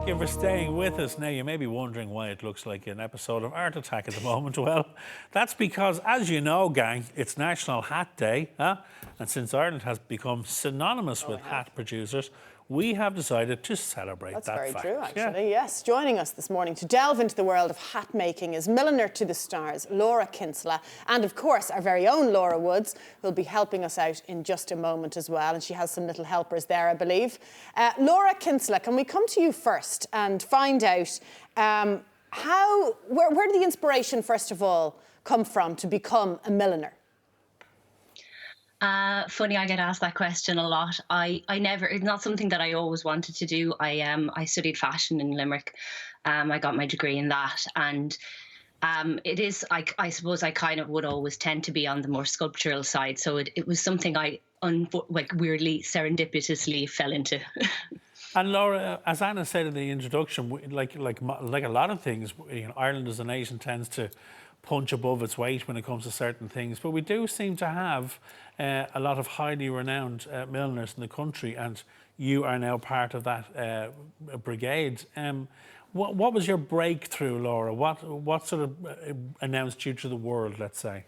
Thank you for staying with us. Now, you may be wondering why it looks like an episode of Art Attack at the moment. Well, that's because, as you know, gang, it's National Hat Day, huh? And since Ireland has become synonymous with hat producers, we have decided to celebrate that fact. That's very true, actually, yes. Joining us this morning to delve into the world of hat making is milliner to the stars, Laura Kinsella, and of course our very own Laura Woods, who'll be helping us out in just a moment as well, and she has some little helpers there, I believe. Laura Kinsella, can we come to you first and find out where did the inspiration, first of all, come from to become a milliner? Funny, I get asked that question a lot. It's not something that I always wanted to do. I studied fashion in Limerick. I got my degree in that, and it is, I suppose I kind of would always tend to be on the more sculptural side. So it was something I weirdly, serendipitously fell into. And Laura, as Anna said in the introduction, like a lot of things, Ireland as a nation tends to punch above its weight when it comes to certain things, but we do seem to have a lot of highly renowned milliners in the country, and you are now part of that brigade. What was your breakthrough, Laura? What sort of announced you to the world, let's say?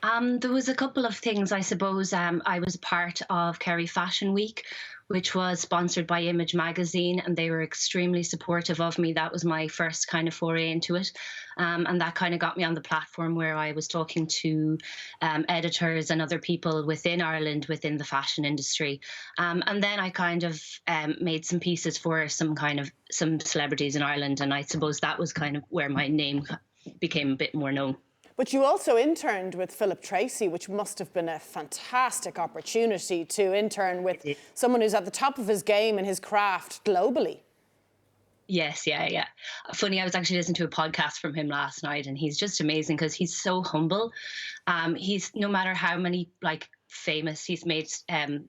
There was a couple of things, I suppose. I was part of Kerry Fashion Week, which was sponsored by Image magazine, and they were extremely supportive of me. That was my first kind of foray into it. And that kind of got me on the platform where I was talking to editors and other people within Ireland, within the fashion industry. And then I kind of made some pieces for some celebrities in Ireland. And I suppose that was kind of where my name became a bit more known. But you also interned with Philip Tracy, which must have been a fantastic opportunity to intern with someone who's at the top of his game and his craft globally. Yes, yeah. Funny, I was actually listening to a podcast from him last night, and he's just amazing because he's so humble. He's, no matter how many famous, he's made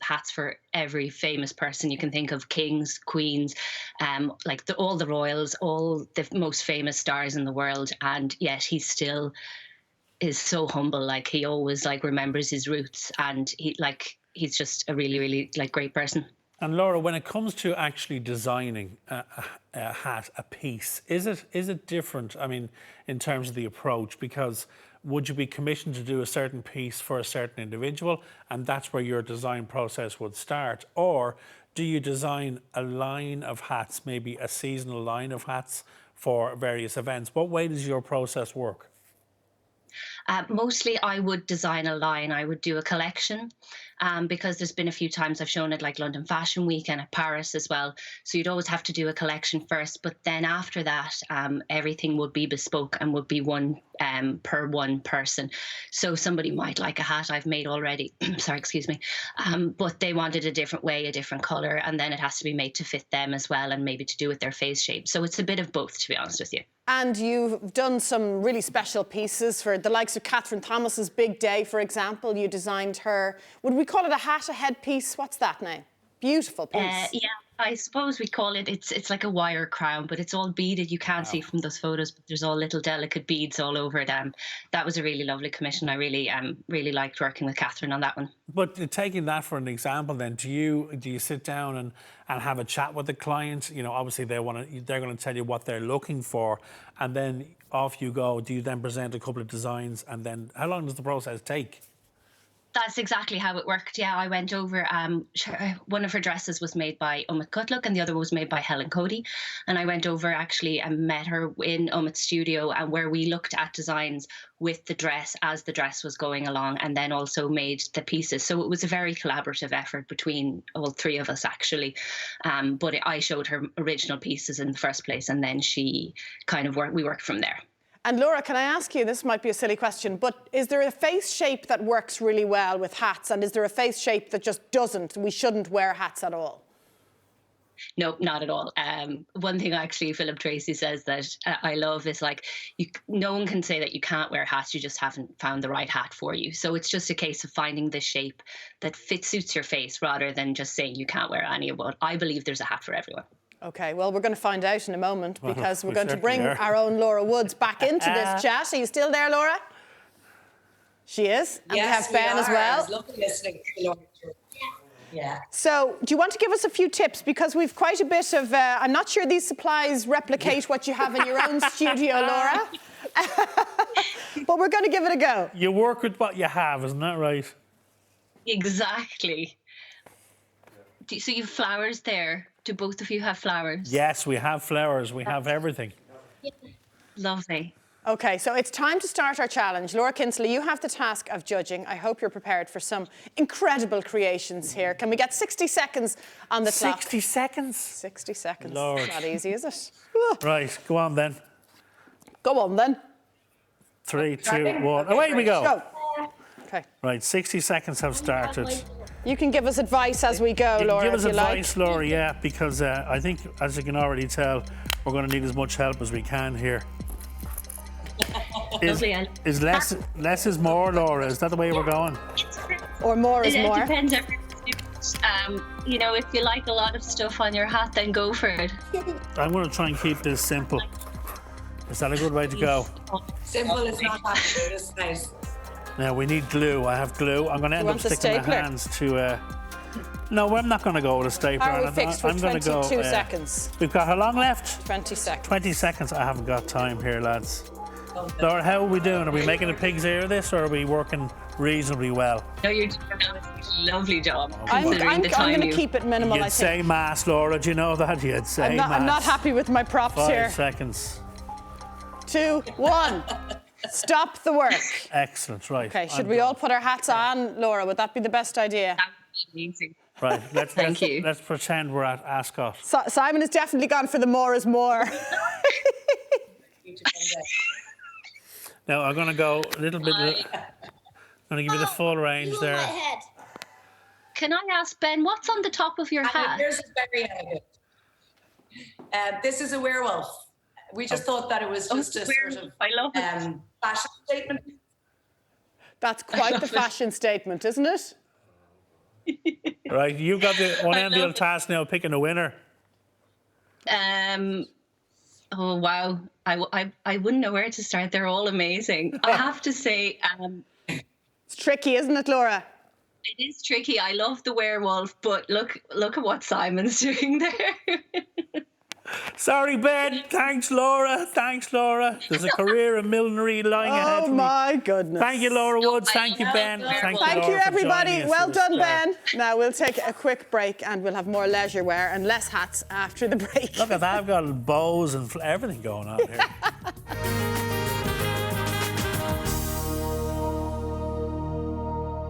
hats for every famous person you can think of, kings, queens, all the royals, all the most famous stars in the world, and yet he still is so humble. He always remembers his roots, and he's just a really, really great person. And Laura, when it comes to actually designing a hat, a piece, is it different? I mean, in terms of the approach, because would you be commissioned to do a certain piece for a certain individual, and that's where your design process would start? Or do you design a line of hats, maybe a seasonal line of hats for various events? What way does your process work? Mostly I would design a line. I would do a collection because there's been a few times I've shown it, like London Fashion Week and at Paris as well. So you'd always have to do a collection first, but then after that, everything would be bespoke and would be one per one person. So somebody might like a hat I've made already, sorry, excuse me, but they wanted a different way, a different colour, and then it has to be made to fit them as well and maybe to do with their face shape. So it's a bit of both, to be honest with you. And you've done some really special pieces for the likes of Catherine Thomas's Big Day, for example. You designed her, would we call it a hat, a headpiece? What's that now? Beautiful piece. Yeah, I suppose we call it, it's like a wire crown, but it's all beaded. You can't see from those photos, but there's all little delicate beads all over it. That was a really lovely commission. I really liked working with Catherine on that one. But taking that for an example then, do you sit down and have a chat with the client? Obviously they're going to tell you what they're looking for, and then off you go. Do you then present a couple of designs, and then how long does the process take? That's exactly how it worked. Yeah, I went over, one of her dresses was made by Umit Kutluk and the other was made by Helen Cody. And I went over actually and met her in Umit's studio, and where we looked at designs with the dress as the dress was going along, and then also made the pieces. So it was a very collaborative effort between all three of us actually. But I showed her original pieces in the first place, and then we worked from there. And Laura, can I ask you, this might be a silly question, but is there a face shape that works really well with hats, and is there a face shape that just doesn't? We shouldn't wear hats at all? No, not at all. One thing actually Philip Tracy says that I love is no one can say that you can't wear hats, you just haven't found the right hat for you. So it's just a case of finding the shape that suits your face rather than just saying you can't wear any of it. I believe there's a hat for everyone. OK, well, we're going to find out in a moment because we're going to bring our own Laura Woods back into this chat. Are you still there, Laura? She is. And yes, we have Ben as well. It's lovely listening to Laura. Yeah. So, do you want to give us a few tips? Because we've quite a bit of, I'm not sure these supplies replicate what you have in your own studio, Laura. But we're going to give it a go. You work with what you have, isn't that right? Exactly. So you have flowers there. Do both of you have flowers? Yes, we have flowers. We have everything. Lovely. Okay, so it's time to start our challenge. Laura Kinsley, you have the task of judging. I hope you're prepared for some incredible creations here. Can we get 60 seconds on the clock? 60 seconds? 60 seconds. Lord. Not easy, is it? Right, go on then. Go on then. 3, 2, 1. Away we go. Go. Okay. Right, 60 seconds have started. You can give us advice as we go, You can Laura, give us if you advice, like. Laura, yeah, because I think, as you can already tell, we're going to need as much help as we can here. Is less is more, Laura? Is that the way we're going? Or more is more. It depends. You know, if you like a lot of stuff on your hat, then go for it. I'm going to try and keep this simple. Is that a good way to go? Simple is not that good, it's nice. Now, we need glue. I have glue. I'm going to end up want the sticking my stapler? hands to... No, I'm not going to go with a stapler. Are we fixed for I'm going to 22 go, seconds? We've got how long left? 20 seconds. 20 seconds. I haven't got time here, lads. Laura, how are we doing? Are we making a pig's ear of this, or are we working reasonably well? No, you're doing a lovely job. I'm considering the time going to you- keep it minimal, I You'd think. say mass, Laura. Do you know that? You'd say mass. I'm not happy with my props 5 here. seconds. 2, 1. Stop the work. Excellent, right. Okay, should we all put our hats on, Laura? Would that be the best idea? That would be amazing. Right, Thank you. let's pretend we're at Ascot. Simon has definitely gone for the more is more. Now, I'm going to go a little bit... I'm going to give you the full range there. Can I ask, Ben, what's on the top of your hat? Yours is very elegant. This is a werewolf. We just thought that it was just a sort of I love it. fashion statement. That's quite the fashion statement, isn't it? Right, you've got the unenviable task now of picking a winner. Oh wow, I wouldn't know where to start. They're all amazing. I have to say, It's tricky, isn't it, Laura? it is tricky. I love the werewolf, but look at what Simon's doing there. Sorry, Ben. Thanks, Laura. There's a career in millinery lying ahead Oh for me. my goodness. Thank you, Laura Woods. I Thank you, love Ben. werewolf. Thank Thank Laura, you, for everybody. joining us. Well It was, done, Ben. Now we'll take a quick break and we'll have more leisure wear and less hats after the break. Look at that. I've got bows and everything going on here.